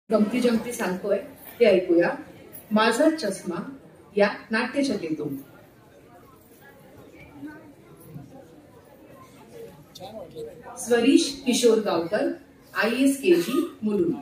गमती जमती सांगतोय ते ऐकूया. माझा चष्मा या नाट्यशकेतून. स्वरीश किशोर गावकर, IAS KG मुलुंड.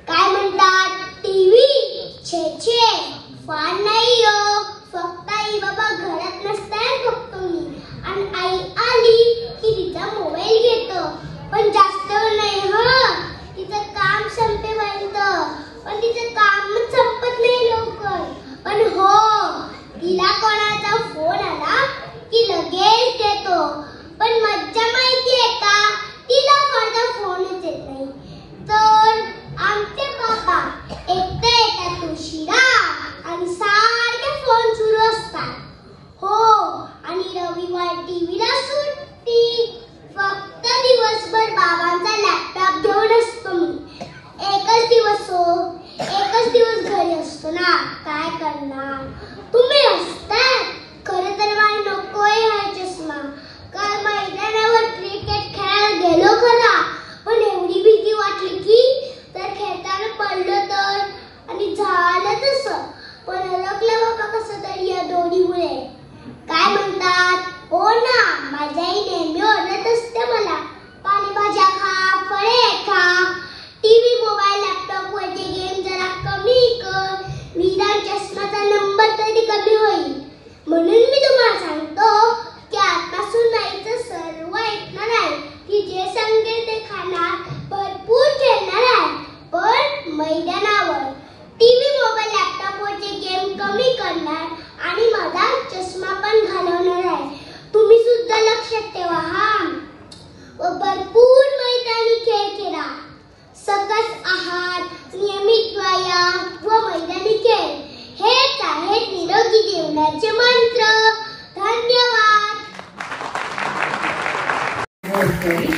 काय म्हणतात टीव्ही छे छे फार नाही हो. फक्त आई बाबा घरात नसतात बघतो मी आणि आई आली की तिचा मोबाईल घेतो. पण जास्त नाही ह. तिचं काम संपेपर्यंत. पण तिचं काम संपत नाही लवकर. पण हो, तिला कोणाचा फोन आला की लगेच देतो. पण मज्जा माहितीये का, तिला माझा फोनच येत नाही. तर आमचे बाबा एकटे येतात उशिरा आणि सारखे फोन सुरू असतात. हो, आणि रविवार टीव्हीला सुट्टी. फक्त दिवसभर बाबांचा लॅपटॉप घेऊन असतो मी. एकच दिवस घरी असतो ना, काय करणार. तुम्ही असतात. खरं तर मला नकोय हा चष्मा. काल मैदानावर क्रिकेट खेळायला गेलो खरा, पण एवढी भीती वाटली की तर खेळताना पडलो तर, आणि झालं तसं. पण ओळखलं बाबा कसं तरी या दोन्हीमुळे. काय म्हणतात, हो ना, माझी आई नेहमी ओरडत असते मला, पालेभाज्या खा, फळे खा, टीव्ही मोबाईल लॅपटॉप वरचे गेम जरा कमी कर, निदान चष्माचा नंबर तरी कमी होईल. म्हणून मी तुम्हाला सांगतो की आजपासून आईचं सर्व ऐकणार आहे. की जे सांगेल ते खाणार, भरपूर खेळणार आहे, पण मैदानावर. टीव्ही मोबाईल लॅपटॉप वरचे गेम कमी करणार आणि माझा चष्मा पण घालवणार आहे. तुम्ही सुद्धा लक्षात ठेवा हा. व भरपूर मैदानी खेळ खेळा. सकस आहार, नियमित व्यायाम व मैदानी खेळ हेच आहेत निरोगी जीवनाचे मंत्र. धन्यवाद.